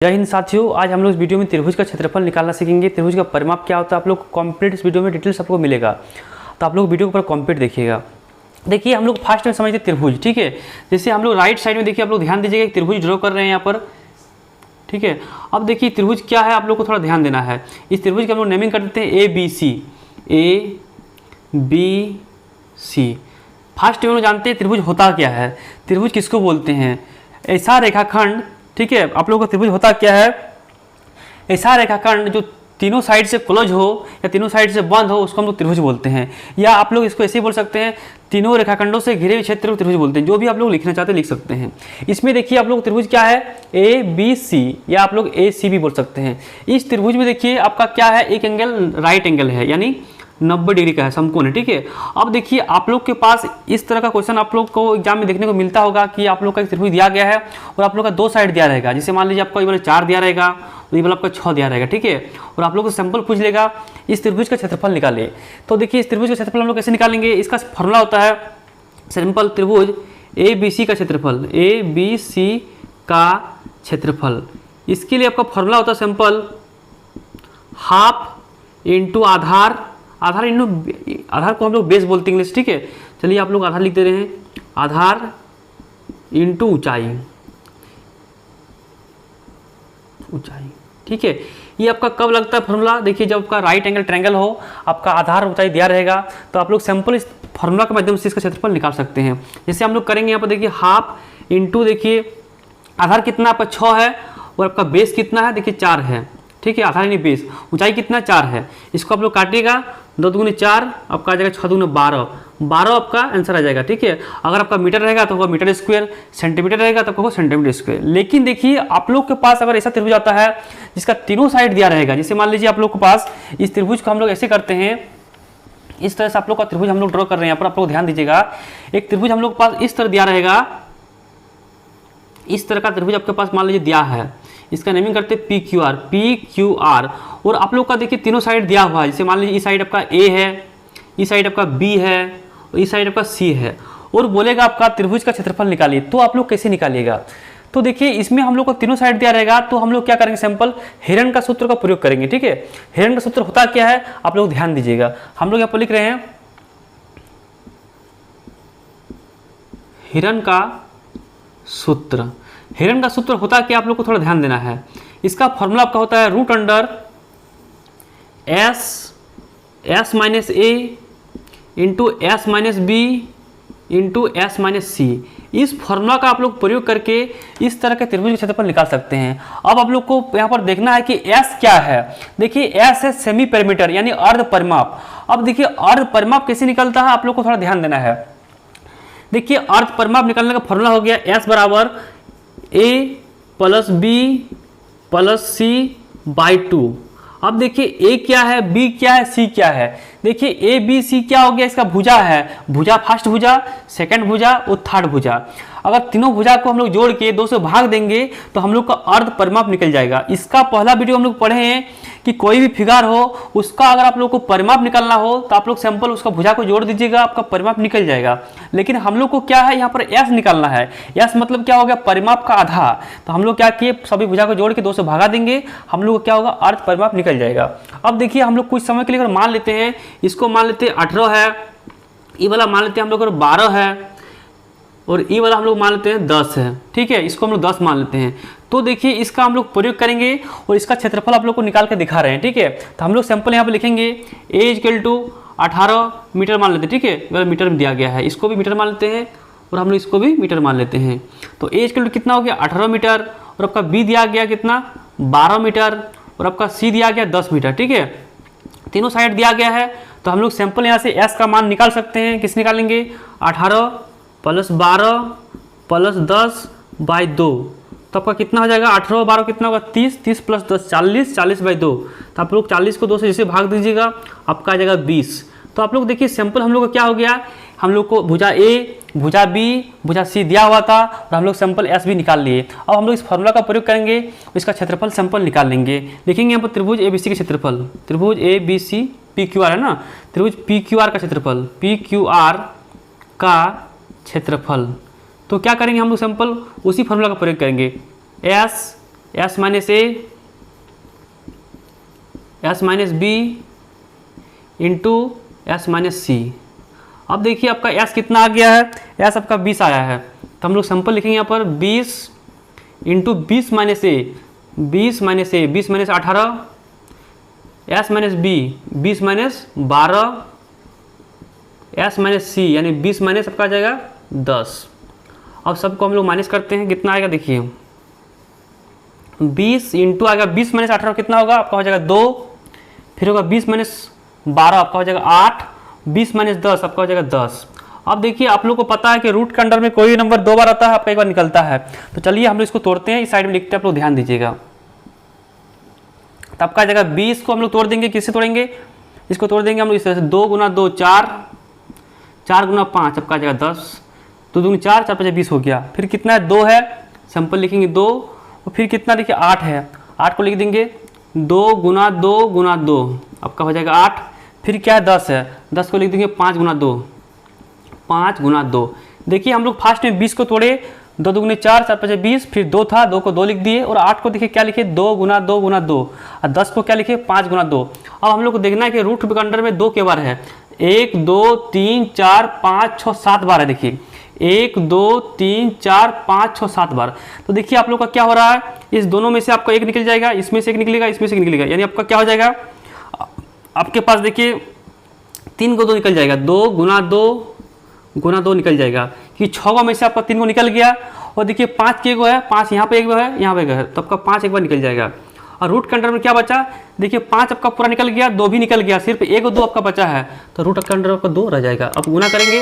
जय हिंद साथियों, आज हम लोग इस वीडियो में त्रिभुज का क्षेत्रफल निकालना सीखेंगे। त्रिभुज का परिमाप क्या होता है आप लोग को कंप्लीट इस वीडियो में डिटेल्स आपको मिलेगा, तो आप लोग वीडियो को पूरा कंप्लीट देखिएगा। देखिए हम लोग फर्स्ट में समझते त्रिभुज, ठीक है। जैसे हम लोग राइट साइड में देखिए, आप लोग ध्यान दीजिएगा, एक त्रिभुज ड्रॉ कर रहे हैं यहाँ पर, ठीक है। अब देखिए त्रिभुज क्या है, आप लोग को थोड़ा ध्यान देना है। इस त्रिभुज की हम लोग नेमिंग कर देते हैं ए बी सी। फर्स्ट में हम लोग जानते हैं त्रिभुज होता क्या है, त्रिभुज किसको बोलते हैं। ऐसा रेखाखंड, ठीक है, आप लोगों का त्रिभुज होता क्या है, ऐसा रेखाखंड जो तीनों साइड से क्लोज हो या तीनों साइड से बंद हो, उसको हम लोग त्रिभुज बोलते हैं। या आप लोग इसको ऐसे ही बोल सकते हैं, तीनों रेखाखंडों से घिरे हुए क्षेत्र को त्रिभुज बोलते हैं। जो भी आप लोग लिखना चाहते हैं लिख सकते हैं। इसमें देखिए आप लोग त्रिभुज क्या है, ए बी सी, या आप लोग ए सी भी बोल सकते हैं। इस त्रिभुज में देखिए आपका क्या है, एक एंगल राइट एंगल है, यानी 90 डिग्री का है, समकोण है, ठीक है। अब देखिए आप लोग के पास इस तरह का क्वेश्चन आप लोग को एग्जाम में देखने को मिलता होगा कि आप लोग का एक त्रिभुज दिया गया है और आप लोग का दो साइड दिया रहेगा। जैसे मान लीजिए आपको ये वाला 4 दिया रहेगा और ये वाला आपका 6 दिया रहेगा, ठीक है। और आप लोग को सैंपल पूछ लेगा, इस त्रिभुज का क्षेत्रफल निकाले। तो देखिए इस त्रिभुज का क्षेत्रफल हम लोग कैसे निकालेंगे, इसका फॉर्मूला होता है सिंपल, त्रिभुज ए बी सी का क्षेत्रफल, ए बी सी का क्षेत्रफल। इसके लिए आपका फॉर्मूला होता है सिंपल, हाफ इंटू आधार, आधार इंटू आधार को हम लोग बेस बोलते हैं इंग्लिश, ठीक है। चलिए आप लोग आधार लिख दे रहे हैं, आधार इंटू ऊंचाई, ऊंचाई, ठीक है। ये आपका कब लगता है फॉर्मूला, देखिए जब आपका राइट एंगल ट्रायंगल हो, आपका आधार ऊंचाई दिया रहेगा, तो आप लोग सिंपल इस फॉर्मूला के माध्यम से इसका क्षेत्रफल निकाल सकते हैं। जैसे हम लोग करेंगे यहाँ पर, देखिए हाफ इंटू, देखिए आधार कितना आपका 6 है और आपका बेस कितना है, देखिए 4 है, ठीक है। आधार यानी बेस, ऊंचाई कितना 4 है। इसको आप लोग काटिएगा, 2 दूनी 4, आपका आ जाएगा 6 दूनी 12, 12 आपका आंसर आ जाएगा, ठीक है। अगर आपका मीटर रहेगा तो होगा मीटर स्क्वायर, सेंटीमीटर रहेगा तो होगा सेंटीमीटर स्क्वायर। लेकिन देखिए आप लोग के पास अगर ऐसा त्रिभुज आता है जिसका तीनों साइड दिया रहेगा, जैसे मान लीजिए आप लोग के पास इस त्रिभुज को हम लोग ऐसे करते हैं, इस तरह से आप लोग का त्रिभुज हम लोग ड्रॉ कर रहे हैं। यहाँ पर आप लोग ध्यान दीजिएगा, एक त्रिभुज हम लोग के पास इस तरह दिया रहेगा, इस तरह का त्रिभुज आपके पास मान लीजिए दिया है, इसका नेमिंग करते हैं पी क्यू आर। और आप लोग का देखिए तीनों साइड दिया हुआ है, जैसे मान लीजिए इस साइड आपका ए है, इस साइड आपका बी है और इस साइड आपका सी है, और बोलेगा आपका त्रिभुज का क्षेत्रफल निकालिए। तो आप लोग कैसे निकालिएगा, तो देखिए इसमें हम लोग को तीनों साइड दिया रहेगा, तो हम लोग क्या करेंगे, सिंपल हेरन का सूत्र का प्रयोग करेंगे, ठीक है। हेरन का सूत्र होता क्या है आप लोग ध्यान दीजिएगा, हम लोग यहाँ पर लिख रहे हैं हिरन का सूत्र। हिरन का सूत्र होता है कि आप लोग को थोड़ा ध्यान देना है। इसका फॉर्मूला आपका होता है root under s minus a into s minus b into s minus c. इस फॉर्मूला का आप लोग प्रयोग करके इस तरह के त्रिभुज के क्षेत्रफल निकाल सकते हैं। अब आप लोग को यहाँ पर देखना है कि एस क्या है। देखिए एस है सेमी पेरीमीटर, यानी अर्ध परिमाप। अब देखिए अर्ध परिमाप कैसे निकलता है, आप लोग को थोड़ा ध्यान देना है। देखिए अर्ध परिमाप निकालने का फॉर्मूला हो गया एस बराबर a plus b plus c by 2। अब देखिए ए क्या है, बी क्या है, सी क्या है। देखिए ए बी सी क्या हो गया, इसका भुजा है, भुजा फर्स्ट भुजा, सेकंड भुजा और थर्ड भुजा। अगर तीनों भुजा को हम लोग जोड़ के 2 से भाग देंगे तो हम लोग का अर्ध परिमाप निकल जाएगा। इसका पहला वीडियो हम लोग पढ़े हैं कि कोई भी फिगर हो उसका अगर आप लोग को परिमाप निकालना हो तो आप लोग सिंपल उसका भुजा को जोड़ दीजिएगा, आपका परिमाप निकल जाएगा। लेकिन हम लोग को क्या है, यहाँ पर एस निकालना है। एस मतलब क्या हो गया, परिमाप का आधा। तो हम लोग क्या किए, सभी भुजा को जोड़ के 2 से भागा देंगे, हम लोग को क्या होगा, अर्ध परिमाप निकल जाएगा। अब देखिए हम लोग कुछ समय के लिए अगर मान लेते हैं, इसको मान लेते हैं 18 है, ये वाला मान लेते हैं हम लोग 12 है, और ये वाला हम लोग मान लेते हैं 10 है, ठीक है। इसको हम लोग 10 मान लेते हैं। तो देखिए इसका हम लोग प्रयोग करेंगे और इसका क्षेत्रफल आप लोग को निकाल के दिखा रहे हैं, ठीक है। तो हम लोग सिंपल यहाँ पे लिखेंगे ए इक्वल टू 18 मीटर मान लेते हैं, ठीक है। अगर मीटर में दिया गया है, इसको भी मीटर मान लेते हैं और हम लोग इसको भी मीटर मान लेते हैं। तो ए इक्वल टू कितना हो गया, 18 मीटर, और आपका बी दिया गया कितना, 12 मीटर, और आपका सी दिया गया 10 मीटर, ठीक है। तीनों साइड दिया गया है, तो हम लोग सिंपल यहाँ से एस का मान निकाल सकते हैं। किस निकालेंगे, 18 प्लस 12 प्लस 10 बाई 2। तो आपका कितना हो जाएगा, 18 और 12 कितना होगा, 30, 30 प्लस 10 40, 40 बाई 2। तो आप लोग 40 को 2 से जैसे भाग दीजिएगा, आपका आ जाएगा 20। तो आप लोग देखिए सिंपल हम लोग को क्या हो गया, हम लोग को भुजा ए, भुजा बी, भुजा सी दिया हुआ था और हम लोग सिंपल एस भी निकाल लिए। अब हम लोग इस फॉर्मूला का प्रयोग करेंगे, इसका क्षेत्रफल सिंपल निकाल लेंगे। लिखेंगे यहाँ पर त्रिभुज ए बी सी के क्षेत्रफल, त्रिभुज A B C P Q R है ना, त्रिभुज पी क्यू आर का क्षेत्रफल, पी क्यू आर का क्षेत्रफल। तो क्या करेंगे हम लोग, सिंपल उसी फॉर्मूला का प्रयोग करेंगे, s s minus a s minus b into s minus c. अब देखिए आपका एस कितना आ गया है, एस आपका 20 आया है, तो हम लोग सिंपल लिखेंगे यहाँ पर 20 into 20 minus a 20 minus a 20 minus 18 s minus b 20 minus 12 s minus c यानी 20 माइनस आपका आ जाएगा 10। अब सबको हम लोग माइनस करते हैं, कितना आएगा देखिए 20 इंटू आएगा 20 माइनस 18 कितना होगा आपका हो जाएगा 2, फिर होगा 20 माइनस 12 आपका हो जाएगा 8, 20 माइनस 10 आपका हो जाएगा 10। अब देखिए आप लोग को पता है कि रूट के अंडर में कोई नंबर 2 बार आता है, आपका एक बार निकलता है, तो चलिए हम लोग इसको तोड़ते हैं, इस साइड में लिखते हैं, आप लोग ध्यान दीजिएगा। तो आपका जगह 20 को हम लोग तोड़ देंगे, किससे तोड़ेंगे, इसको तोड़ देंगे हम लोग इस तरह से 2 गुना 2 4, 4 गुना 5 आपका जगह 10, 2 दूनी 4, 4 5 20 हो गया। फिर कितना है 2 है, सिंपल लिखेंगे 2, और फिर कितना देखिए 8 है, 8 को लिख देंगे 2 गुना 2 गुना 2 आपका हो जाएगा 8। फिर क्या है 10 है, 10 को लिख देंगे 5 गुना 2, 5 गुना 2। देखिए हम लोग फास्ट में 20 को तोड़े, 2 दूनी 4, 4 5 20, फिर 2 था 2 को 2 लिख दिए, और 8 को देखिए क्या लिखे 2 गुना 2 गुना 2, और 10 को क्या लिखे 5 गुना 2। अब हम लोग को देखना है कि रूट के अंडर में 2 के बार है, 1 2 3 4 5 6 7 बार है, देखिए 1 2 3 4 5 6 7 बार। तो देखिए आप लोग का क्या हो रहा है, इस दोनों में से आपका एक निकल जाएगा, इसमें से एक निकलेगा, इसमें से एक निकलेगा, यानी आपका क्या हो जाएगा, आपके पास देखिए 3 को 2 निकल जाएगा, 2 गुना 2 गुना 2 निकल जाएगा, कि 6 में से आपका 3 को निकल गया, और देखिए 5 के गो है, 5 यहाँ पे एक गो है, यहाँ पे एक है, तो आपका 5 एक बार निकल जाएगा। और रूट के अंडर में क्या बचा, देखिए 5 आपका पूरा निकल गया, 2 भी निकल गया, सिर्फ 1 और 2 आपका बचा है, तो रूट के अंडर आपका 2 रह जाएगा। अब गुना करेंगे